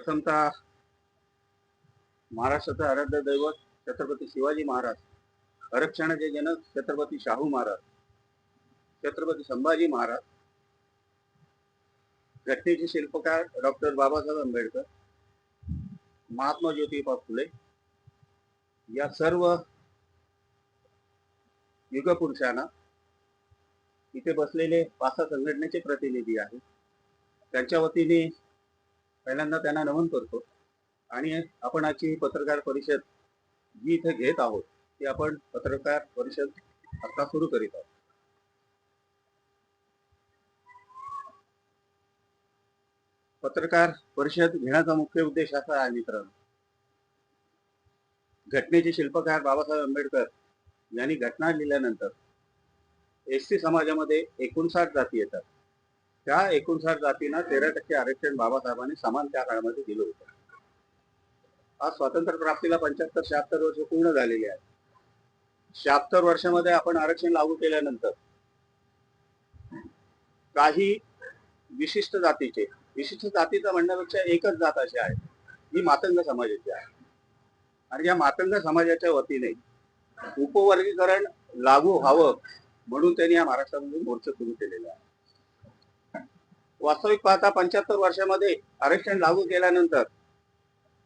प्रथमतः महाराष्ट्राचं आराध्य दैवत छत्रपती शिवाजी महाराज, आरक्षणाचे जनक छत्रपती शाहू महाराज, छत्रपती संभाजी महाराज, घटनेचे शिल्पकार डॉक्टर बाबासाहेब आंबेडकर, महात्मा ज्योतिबा फुले या सर्व युगपुरुषांना इथे बसलेले 5 संघटनेचे प्रतिनिधी आहेत. त्यांच्या वतीने पहिल्यांदा त्यांना नमन करतो आणि आपण आजची पत्रकार परिषद जी इथे घेत आहोत ती आपण पत्रकार परिषद आता सुरू करीत आहोत. पत्रकार परिषद घेण्याचा मुख्य उद्देश असा आहे मित्रांनो, घटनेचे शिल्पकार बाबासाहेब आंबेडकर यांनी घटना लिहिल्यानंतर एसटी समाजामध्ये 59 जाती येतात. त्या 59 जातींना 13% आरक्षण बाबासाहेबांनी समान त्या काळामध्ये दिलं होतं. आज स्वातंत्र्य प्राप्तीला 75-76 वर्ष पूर्ण झालेली आहेत. 76 वर्षामध्ये आपण आरक्षण लागू केल्यानंतर काही विशिष्ट जातीचं म्हणण्यापेक्षा एकच जात अशी आहे, ही मातंग समाजाची आहे. आणि या मातंग समाजाच्या वतीने उपवर्गीकरण लागू व्हावं म्हणून त्यांनी या महाराष्ट्रामध्ये मोर्चा सुरू केलेला आहे. वास्तविक पाहता 75 वर्षामध्ये आरक्षण लागू केल्यानंतर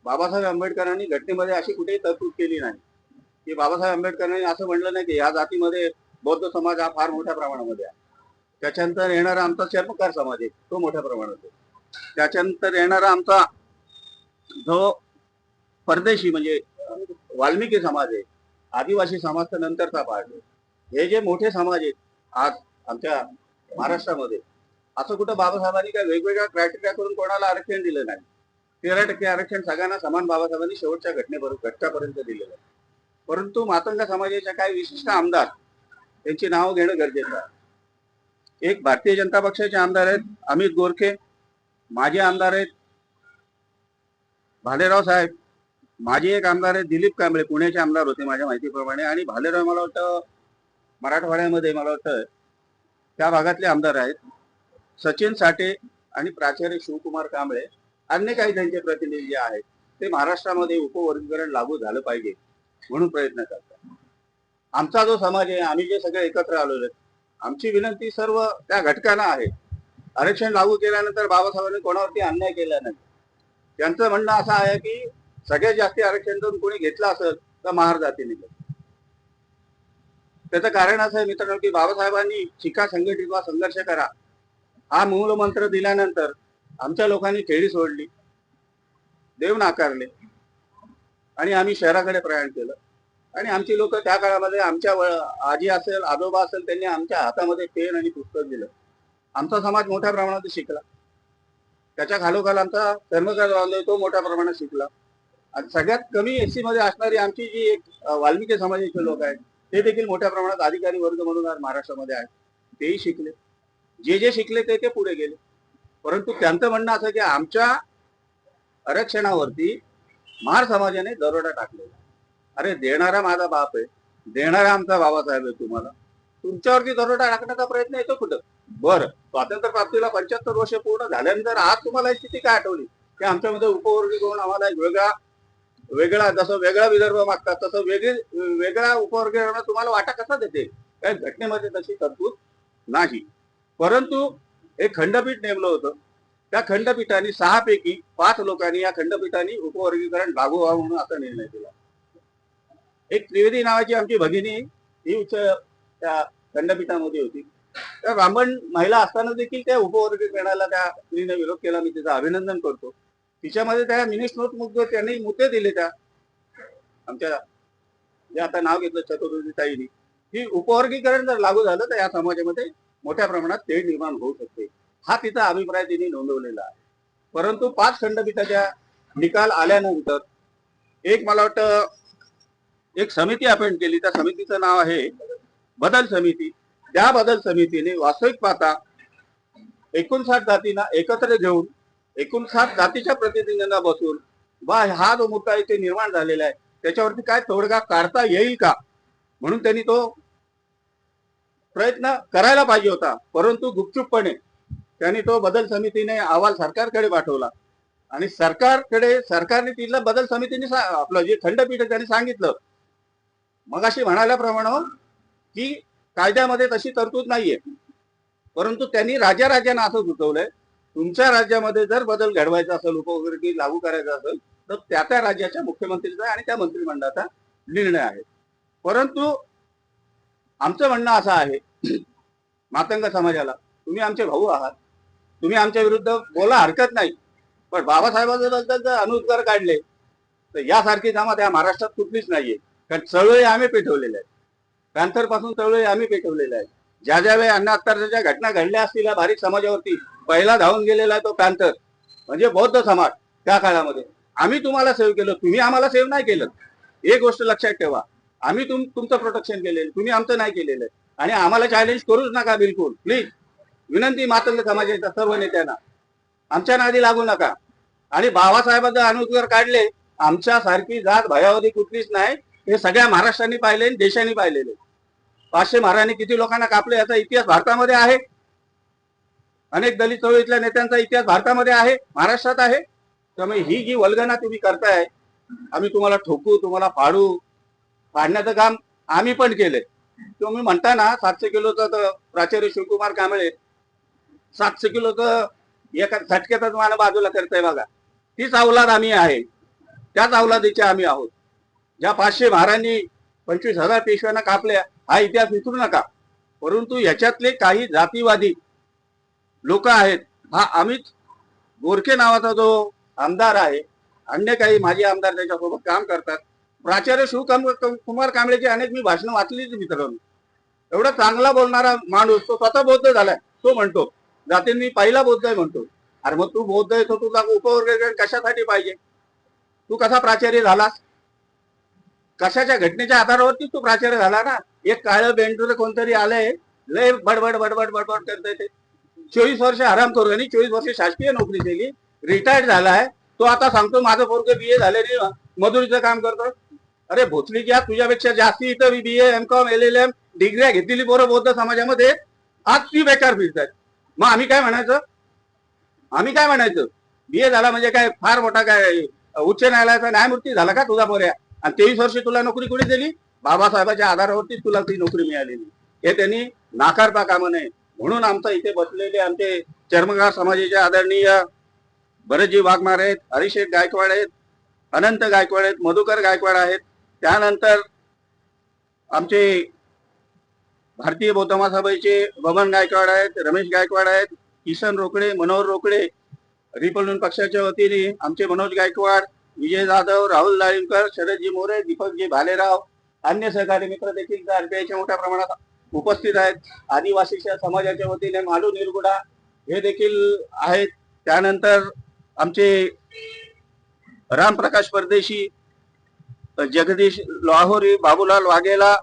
बाबासाहेब आंबेडकरांनी घटनेमध्ये अशी कुठेही तरतूद केली नाही की बाबासाहेब आंबेडकरांनी असं म्हणलं नाही की या जातीमध्ये बौद्ध समाज हा फार मोठ्या प्रमाणामध्ये आहे, त्याच्यानंतर येणारा आमचा चर्मकार समाज आहे तो मोठ्या प्रमाणात आहे, त्याच्यानंतर येणारा आमचा जो परदेशी म्हणजे वाल्मिकी समाज आहे, आदिवासी समाज तर नंतरचा भाग आहे. हे जे मोठे समाज आहेत आज आमच्या महाराष्ट्रामध्ये, असं कुठं बाबासाहेबांनी काय वेगवेगळ्या क्रायटेरिया करून कोणाला आरक्षण दिलं नाही. 13% आरक्षण सगळ्यांना समान बाबासाहेबांनी शेवटच्या घटकापर्यंत दिलेलं आहे. परंतु मातंग समाजाच्या काही विशिष्ट आमदार त्यांची नावं घेणं गरजेचं आहे. एक भारतीय जनता पक्षाचे आमदार आहेत अमित गोरखे, माजी आमदार आहेत भालेराव साहेब, माजी एक आमदार आहेत दिलीप कांबळे, पुण्याचे आमदार होते माझ्या माहितीप्रमाणे, आणि भालेराव मला वाटतं मराठवाड्यामध्ये मला वाटतं त्या भागातले आमदार आहेत. सचिन साठे आणि प्राचार्य शिवकुमार कांबळे अन्य काही त्यांचे प्रतिनिधी आहेत. ते महाराष्ट्रामध्ये उपवर्गीकरण लागू झालं पाहिजे म्हणून प्रयत्न करतात. आमचा जो समाज आहे, आम्ही जे सगळे एकत्र आलेलो आहेत, आमची विनंती सर्व त्या घटकांना आहे. आरक्षण लागू केल्यानंतर बाबासाहेबांनी कोणावरती अन्याय केला नाही. त्यांचं म्हणणं असं आहे की सगळ्यात जास्त आरक्षण जर कोणी घेतलं असेल तर महार जातीने. त्याचं कारण असं आहे मित्रांनो की बाबासाहेबांनी शिका, संघटित व्हा, संघर्ष करा हा मूल मंत्र दिल्यानंतर आमच्या लोकांनी खेळी सोडली, देव नाकारले आणि आम्ही शहराकडे प्रयाण केलं. आणि आमची लोक त्या काळामध्ये आमच्या आजी असेल, आजोबा असेल, त्यांनी आमच्या हातामध्ये पेन आणि पुस्तक दिलं. आमचा समाज मोठ्या प्रमाणात शिकला. त्याच्या खालोखाल आमचा धर्मकार बांधव तो मोठ्या प्रमाणात शिकला. आणि सगळ्यात कमी एससी मध्ये असणारी आमची जी एक वाल्मिकी समाजाचे लोक आहेत ते देखील मोठ्या प्रमाणात अधिकारी वर्ग म्हणून आज महाराष्ट्रामध्ये आहेत. तेही शिकले, जे शिकले ते पुढे गेले. परंतु त्यांचं म्हणणं असं की आमच्या आरक्षणावरती महार समाजाने दरोडा टाकलेला. अरे देणारा माझा बाप आहे, देणारा आमचा बाबासाहेब आहे, तुम्हाला तुमच्यावरती दरोडा टाकण्याचा प्रयत्न येतो कुठं? बरं, स्वातंत्र्य प्राप्तीला 75 वर्ष पूर्ण झाल्यानंतर आज तुम्हाला स्थिती काय आठवली की आमच्यामध्ये उपवर्गीकरण आम्हाला वेगळा जसं वेगळा विदर्भ मागतात तसं वेगळा उपवर्गीकरण तुम्हाला वाटा कसा देते? काय घटनेमध्ये तशी तरतूद नाही. परंतु एक खंडपीठ नेमलं होतं. त्या खंडपीठाने 6 पैकी 5 लोकांनी या खंडपीठाने उपवर्गीकरण लागू व्हावं म्हणून असा निर्णय दिला. एक त्रिवेदी नावाची आमची भगिनी ही उच्च त्या खंडपीठामध्ये होती. त्या ब्राह्मण महिला असताना देखील त्या उपवर्गीकरणाला त्या स्त्रीने विरोध केला. मी तिचं अभिनंदन करतो. तिच्यामध्ये त्या मिनिस्टर नोट मुद्दे त्यांनी मुद्दे दिले. त्या आमच्या जे आता नाव घेतलं चतुर्वेदीताईंनी, ही उपवर्गीकरण जर लागू झालं तर या समाजामध्ये मोठ्या प्रमाणात तेढ निर्माण होऊ शकते हा तिचा अभिप्राय तिने नोंदवलेला आहे. परंतु 5 खंडपीठाच्या निकाल आल्यानंतर एक मला वाटतं एक समिती अपॉइंट केली. त्या समितीचं नाव आहे बदल समिती. त्या बदल समितीने वास्तविक पाहता 59 जातींना एकत्र घेऊन 59 जातीच्या प्रतिनिधींना बसून हा जो मुद्दा इथे निर्माण झालेला आहे त्याच्यावरती काय तोडगा काढता येईल का म्हणून त्यांनी तो प्रयत्न करायला पाहिजे होता. परंतु गुपचूपपणे त्यांनी तो बदल समितीने अहवाल सरकारकडे पाठवला आणि सरकारने तिथला बदल समितीने आपलं जे खंडपीठ आहे त्यांनी सांगितलं मगाशी म्हणाल्याप्रमाणे की कायद्यामध्ये तशी तरतूद नाहीये, परंतु त्यांनी राज्यांना असं सुचवलंय तुमच्या राज्यामध्ये जर बदल घडवायचा असेल, उपवर्गी लागू करायचा असेल तर त्या राज्याच्या मुख्यमंत्रीचा आणि त्या मंत्रिमंडळाचा निर्णय आहे. परंतु आमचं म्हणणं असं आहे मातंग समाजाला, तुम्ही आमचे भाऊ आहात, तुम्ही आमच्या विरुद्ध बोला हरकत नाही, पण बाबासाहेबांबद्दल जर अनुद्गार काढले तर यासारखी जमात या महाराष्ट्रात कुठलीच नाहीये. कारण चळवळी आम्ही पेटवलेल्या आहेत, पॅन्थर पासून चळवळी आम्ही पेटवलेल्या आहेत. ज्या वेळी अण्णा हत्यारच्या घटना घडल्या असतील या बारीक समाजावरती पहिला धावून गेलेला आहे तो पॅन्थर म्हणजे बौद्ध समाज. त्या काळामध्ये आम्ही तुम्हाला सेव्ह केलं, तुम्ही आम्हाला सेव्ह नाही केलं. एक गोष्ट लक्षात ठेवा, आम्ही तुमचं प्रोटेक्शन केलेलं, तुम्ही आमचं नाही केलेलं. आणि आम्हाला चॅलेंज करूच नका बिलकुल, प्लीज विनंती मातंग समाजाच्या सर्व नेत्यांना, आमच्या नादी लागू नका. आणि बाबासाहेबांचे अनुद्गार काढले, आमच्यासारखी जात भयावधी कुठलीच नाही, हे सगळ्या महाराष्ट्राने पाहिले, देशाने पाहिलेले. 500 महाराजांनी किती लोकांना कापले याचा इतिहास भारतामध्ये आहे. अनेक दलित चळवळीतल्या नेत्यांचा इतिहास भारतामध्ये आहे, महाराष्ट्रात आहे. त्यामुळे ही जी वल्गना तुम्ही करताय, आम्ही तुम्हाला ठोकू, तुम्हाला पाडण्याचं काम आम्ही पण केलंय. तुम्ही म्हणता ना 700 किलोचं तर प्राचार्य शिवकुमार कांबळे 700 किलोचं एका झटक्यातच मला बाजूला करताय बघा. तीच अवलाद आम्ही आहे, त्याच अवलादीचे आम्ही आहोत. ज्या 500 महाराजांनी 25,000 पेशव्यांना कापल्या हा इतिहास विसरू नका. परंतु याच्यातले काही जातीवादी लोक आहेत, हा अमित गोरखे नावाचा जो आमदार आहे, अन्य काही माजी आमदार त्याच्यासोबत काम करतात. प्राचार्य शिवकुमार कांबळेची अनेक मी भाषणं वाचलीच मित्रांनो. एवढा चांगला बोलणारा माणूस, तो स्वतः बौद्ध झालाय. तो म्हणतो जातींनी पहिला बौद्ध आहे म्हणतो. अरे मग तू बौद्ध आहे, तो तुझा उपवर्ग कशासाठी पाहिजे? तू कसा प्राचार्य झालास? कशाच्या घटनेच्या आधारावरती तू प्राचार्य झाला ना? एक काळं बेंडूर कोणतरी आलंय, लय बडबड बडबड बडबड करतोय. ते 24 वर्ष आराम करू आणि 24 वर्ष शासकीय नोकरी केली, रिटायर्ड झालाय. तो आता सांगतो माझं पोरग BA झालेली मजुरीचं काम करतो. अरे भोसली घ्या, तुझ्यापेक्षा जास्ती इथं BA MCOM LLM डिग्र्या घेतलेली पोरं बौद्ध समाजामध्ये आज ती बेकार फिरतात. मग आम्ही काय म्हणायचं? BA झाला म्हणजे काय फार मोठा काय उच्च न्यायालयाचा न्यायमूर्ती झाला का तुझा पोऱ्या? आणि 23 वर्ष तुला नोकरी कोणी दिली? बाबासाहेबांच्या आधारावरती तुला ती नोकरी मिळालेली. हे त्यांनी नाकारता कामा नये. म्हणून आमचा इथे बसलेले आमचे चर्मकार समाजाचे आदरणीय भरतजी वाघमारे आहेत, हरिशेठ गायकवाड आहेत, अनंत गायकवाड आहेत, मधुकर गायकवाड आहेत. त्यानंतर आमचे भारतीय बौद्ध महासभेचे बबन गायकवाड आहेत, रमेश गायकवाड आहेत, किशन रोकडे, मनोहर रोकडे. रिपब्लिकन पक्षाच्या वतीने आमचे मनोज गायकवाड, विजय जाधव, राहुल दाळीमकर, शरदजी मोरे, दीपकजी भालेराव, अन्य सहकारी मित्र देखील RPIच्या मोठ्या प्रमाणात उपस्थित आहेत. आदिवासी समाजाच्या वतीने मालू निरगुडा हे देखील आहेत. त्यानंतर आमचे रामप्रकाश परदेशी, जगदीश लाहोरी, बाबूलाल वाघेला,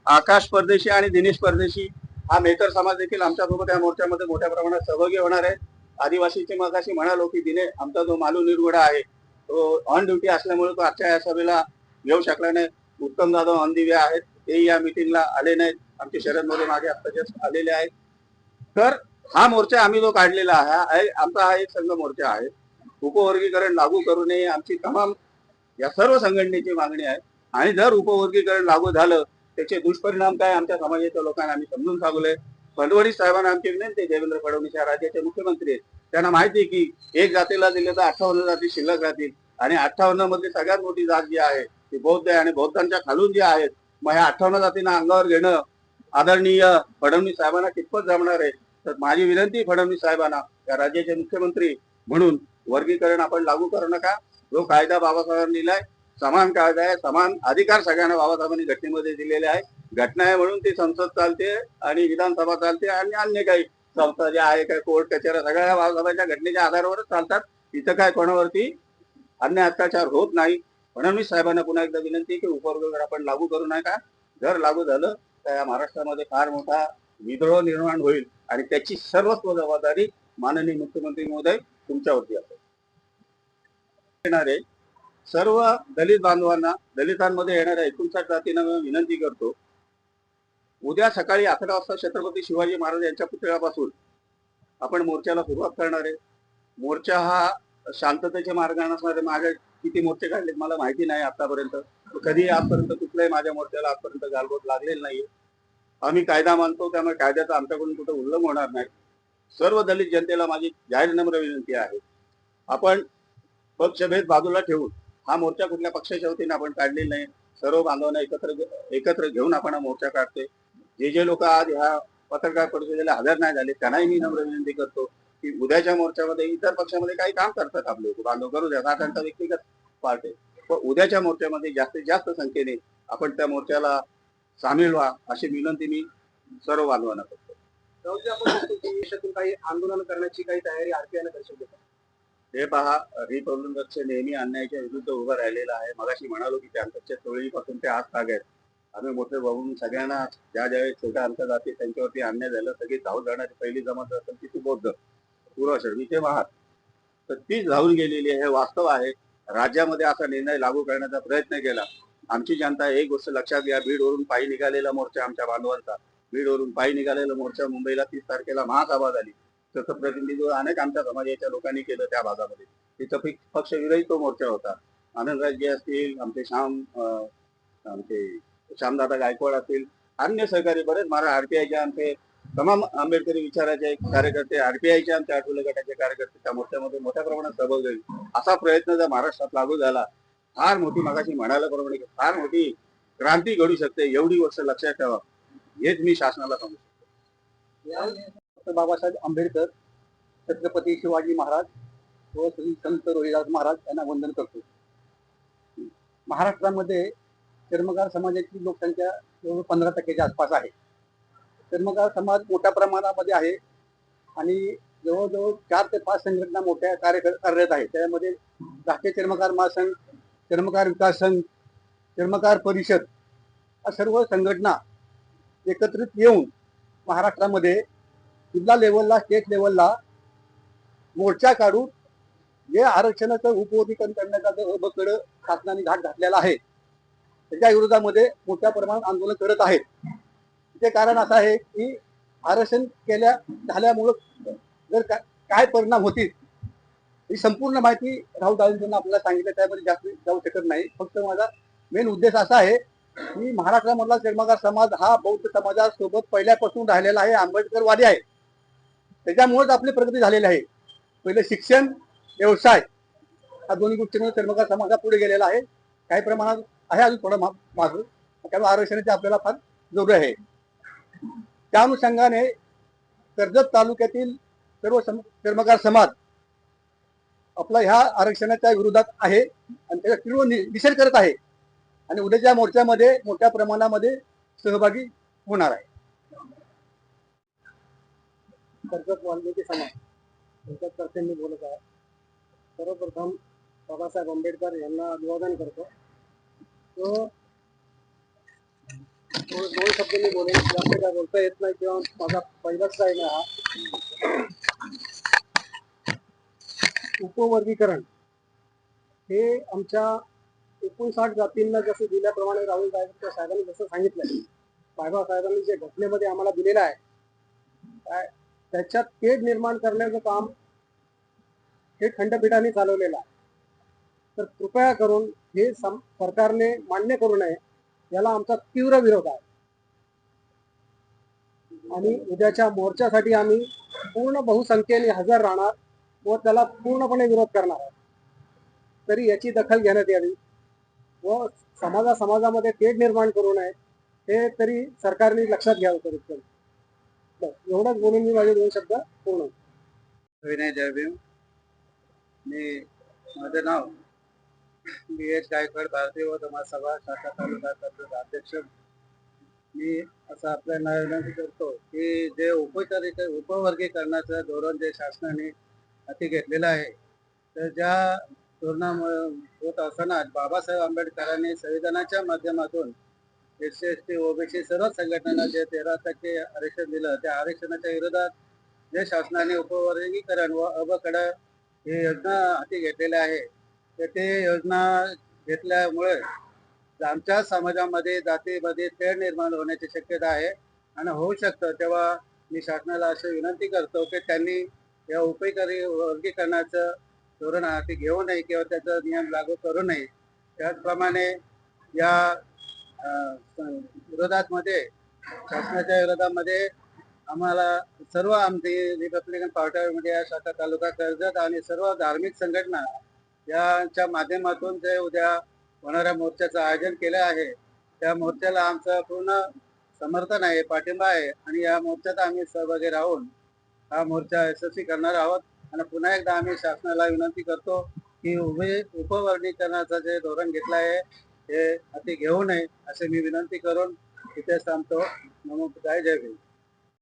आकाश परदेशी आणि दिनेश परदेशी हा मेकर समाज देखील आमच्यासोबत या मोर्चामध्ये मोठ्या प्रमाणात सहभागी होणार आहे. आदिवासीचे मगाशी म्हणालो की दिने आमचा जो मालू निरगुडा आहे तो ऑन ड्युटी असल्यामुळे तो आजच्या या सभेला येऊ शकला नाही. उत्तम जाधव ऑन दिवे आहेत, ते या मिटिंगला आले नाहीत. आमचे शरद मोरे मागे आत्ताच आलेले आहेत. तर हा मोर्चा आम्ही जो काढलेला आहे, आमचा हा एक संघ मोर्चा आहे. उपवर्गीकरण लागू करू नये आमची तमाम या सर्व संघटनेची मागणी आहे. आणि जर उपवर्गीकरण लागू झालं त्याचे दुष्परिणाम काय आमच्या समाजाच्या लोकांना आम्ही समजून सांगलोय. फडणवीस साहेबांना आमची विनंती, देवेंद्र फडणवीस या राज्याचे मुख्यमंत्री आहेत, त्यांना माहिती आहे की एक जातीला दिले तर 58 जाती शिल्लक राहतील. आणि 58 मध्ये सगळ्यात मोठी जात जी आहे ती बौद्ध आहे आणि बौद्धांच्या खालून जी आहेत. मग ह्या 58 जातींना अंगावर घेणं आदरणीय फडणवीस साहेबांना कितपत जमणार आहे? तर माझी विनंती फडणवीस साहेबांना, या राज्याचे मुख्यमंत्री म्हणून, वर्गीकरण आपण लागू करू नका. जो कायदा बाबासाहेबांनी दिलाय समान कायदा आहे, समान अधिकार सगळ्यांना बाबासाहेबांनी घटनेमध्ये दिलेले आहे. घटना आहे म्हणून ती संसद चालते आणि विधानसभा चालते आणि अन्य काही संस्था ज्या आहे, काय कोर्ट कचेऱ्या सगळ्या बाबासाहेबांच्या घटनेच्या आधारावरच चालतात. इथं काय कोणावरती अन्याय अत्याचार होत नाही. फडणवीस साहेबांना पुन्हा एकदा विनंती की उपवर्गीकरण आपण लागू करू नका. जर लागू झालं तर या महाराष्ट्रामध्ये फार मोठा विद्रोह निर्माण होईल आणि त्याची सर्वस्व जबाबदारी माननीय मुख्यमंत्री महोदय तुमच्यावरती असेल. येणारे सर्व दलित बांधवांना, दलितांमध्ये येणाऱ्या 59 जातींना विनंती करतो, उद्या सकाळी 11 वाजता छत्रपती शिवाजी महाराज यांच्या पुतळ्यापासून आपण मोर्चाला सुरुवात करणार आहे. मोर्चा हा शांततेच्या मार्गाने असणारे माझे किती मोर्चे काढलेत मला माहिती नाही आतापर्यंत. कधी आजपर्यंत कुठल्याही माझ्या मोर्चाला आजपर्यंत गालबोट लागलेलं नाहीये. आम्ही कायदा मानतो, त्यामुळे कायद्याचं आमच्याकडून कुठं उल्लंघन होणार नाही. सर्व दलित जनतेला माझी जाहीर नम्र विनंती आहे, आपण पक्षभेद बाजूला ठेवून हा मोर्चा कुठल्या पक्षाच्या वतीने आपण काढलेला नाही. सर्व बांधवांना एकत्र घेऊन आपण हा मोर्चा काढतोय. जे लोक आज ह्या पत्रकार परिषदेला हजर नाही झाले त्यांनाही मी नम्र विनंती करतो की उद्याच्या मोर्चामध्ये इतर पक्षामध्ये काही काम करतात आपले बांधव, करू द्या, हा त्यांचा व्यक्तिगत पार्ट आहे. पण उद्याच्या मोर्चामध्ये जास्तीत जास्त संख्येने आपण त्या मोर्चाला सामील व्हा अशी विनंती मी सर्व बांधवांना करतो. देशातून काही आंदोलन करण्याची काही तयारी आरपीआयने दर्शवली का? हे पहा, रिपब्लिकन पक्ष नेहमी अन्यायाच्या विरुद्ध उभा राहिलेला आहे. मगाशी म्हणालो की त्यांच्या चळवळीपासून ते आज ताग आहेत. आम्ही मोठे बघून सगळ्यांना ज्या छोट्या अंतर जाते त्यांच्यावरती अन्याय झाला, सगळी धावून जाणारी पहिली जमात असेल ती तू बौद्ध पूर्व शर्वी ते महार, तर तीच धावून गेलेली आहे. हे वास्तव आहे. राज्यामध्ये असा निर्णय लागू करण्याचा प्रयत्न केला. आमची जनता एक गोष्ट लक्षात घ्या, बीडवरून पायी निघालेला मोर्चा आमच्या बांधवांचा, बीडवरून पायी निघालेला मोर्चा मुंबईला 30 तारखेला महासभा झाली. त्याचं प्रतिनिधित्व अनेक आमच्या समाजाच्या लोकांनी केलं त्या भागामध्ये. तिथं पक्षविरहित तो मोर्चा होता. आनंदराजे असतील, आमचे श्यामदादा गायकवाड असतील, अन्य सहकारी बरेच महाराज आरपीआयचे आमचे तमाम आंबेडकरी विचाराचे कार्यकर्ते, आरपीआयचे आमच्या आठवले गटाचे कार्यकर्ते त्या मोर्चामध्ये मोठ्या प्रमाणात सहभाग होईल. असा प्रयत्न जर महाराष्ट्रात लागू झाला, फार मोठी, मागाशी म्हणाल्याप्रमाणे फार मोठी क्रांती घडू शकते. एवढी गोष्ट लक्षात ठेवा, हेच मी शासनाला सांगू शकतो. बाबासाहेब आंबेडकर, छत्रपती शिवाजी महाराज व श्री संत रोहिदास महाराज यांना वंदन करतो. महाराष्ट्रामध्ये चर्मकार समाजाची लोकसंख्या जवळ 15% आसपास आहे. चर्मकार समाज मोठ्या प्रमाणामध्ये आहे आणि जवळजवळ 4 ते 5 संघटना मोठ्या कार्यरत आहेत. त्यामध्ये राष्ट्रीय चर्मकार महासंघ, चर्मकार विकास संघ, चर्मकार परिषद, या सर्व संघटना एकत्रित येऊन महाराष्ट्रामध्ये जिल्हा लेवलला, स्टेट लेवलला मोर्चा काढून जे आरक्षणाचं उपवर्गीकरण करण्याचा जो शासनाने घाट घातलेला आहे त्याच्या विरोधामध्ये मोठ्या प्रमाणात आंदोलन करत आहेत. त्याचे कारण असं आहे की आरक्षण झाल्यामुळं जर काय परिणाम होतील ही संपूर्ण माहिती राहुल गांधींनी आपल्याला सांगितलं, त्यामध्ये जास्त जाऊ शकत नाही. फक्त माझा मेन उद्देश असा आहे की महाराष्ट्रामधला चर्मकार समाज हा बौद्ध समाजासोबत पहिल्यापासून राहिलेला आहे, आंबेडकरवादी आहे. त्याच्यामुळेच आपली प्रगती झालेली आहे. पहिले शिक्षण, व्यवसाय हा दोन्ही गोष्टींमध्ये चर्मकार समाज पुढे गेलेला आहे. काही प्रमाणात आहे अजून थोडं मागं, त्यामुळे आरक्षणाची आपल्याला फार जरूर आहे. त्या अनुषंगाने कर्जत तालुक्यातील सर्व चर्मकार समाज आपला ह्या आरक्षणाच्या विरोधात आहे आणि त्याचा तीव्र निषेध करत आहे आणि उद्याच्या मोर्चामध्ये मोठ्या प्रमाणामध्ये सहभागी होणार आहे. कर्जत वाल्मिकी समाज कर्जतकर्त्यांनी बोलत आहे. सर्वप्रथम बाबासाहेब आंबेडकर यांना अभिवादन करतो. तो दोन शब्द मी बोलेन, जास्त काय बोलता येत नाही किंवा माझा पहिलाच टाईम आहे हा. उपवर्गीकरण हे आमच्या 59 जातींना जसं दिल्याप्रमाणे राहुल गांधी साहेबांनी जसं सांगितलं, बाबासाहेबांनी जे घटनेमध्ये आम्हाला दिलेलं आहे त्याच्यात तेढ निर्माण करण्याचं काम हे खंडपीठाने चालवलेलं आहे. तर कृपया करून हे सरकारने मान्य करू नये, याला आमचा तीव्र विरोध आहे आणि उद्याच्या मोर्चासाठी आम्ही पूर्ण बहुसंख्येने हजर राहणार व त्याला पूर्णपणे विरोध करणार आहे. तरी याची दखल घेण्यात यावी व समाजामध्ये तेढ निर्माण करू नये हे तरी सरकारने लक्षात घ्यावं. करीत एवढंच बोलून मी माझे 2 शब्द पूर्ण. विनय जयभीम. माझं नाव BH गायकवाड, भारतीय व समाज सभा शाखा तालुका अध्यक्ष. मी असं आपल्याला विनंती करतो की जे उपवर्गीकरणाचं धोरण जे शासनाने हाती घेतलेलं आहे, तर ज्या धोरणामुळे होत असताना बाबासाहेब आंबेडकरांनी संविधानाच्या माध्यमातून SC ST OBC सर्व संघटनांना जे 13% आरक्षण दिलं, त्या आरक्षणाच्या विरोधात जे शासनाने उपवर्गीकरण व अबकडा ही योजना हाती घेतलेल्या आहे, तर ते योजना घेतल्यामुळे आमच्या समाजामध्ये जातीमध्ये तेढ निर्माण होण्याची शक्यता आहे आणि होऊ शकतं. तेव्हा मी शासनाला अशी विनंती करतो की त्यांनी या वर्गीकरणाचं धोरण हाती घेऊ नये किंवा त्याचा नियम लागू करू नये. त्याचप्रमाणे या विरोधामध्ये शासनाच्या विरोधामध्ये आम्हाला सर्व आमची रिपब्लिकन पार्टीमध्ये या शाखा तालुका कर्जत आणि सर्व धार्मिक संघटना यांच्या माध्यमातून जे उद्या होणाऱ्या मोर्चाचं आयोजन केलं आहे त्या मोर्चाला आमचं पूर्ण समर्थन आहे, पाठिंबा आहे आणि या मोर्चात आम्ही सहभागी राहून हा मोर्चा यशस्वी करणार आहोत. आणि पुन्हा एकदा आम्ही शासनाला विनंती करतो की उपवर्गीकरणाचं जे धोरण घेतलं आहे हे हाती घेऊ नये असे मी विनंती करून इथे थांबतो. नमो बुद्धाय, जय भीम.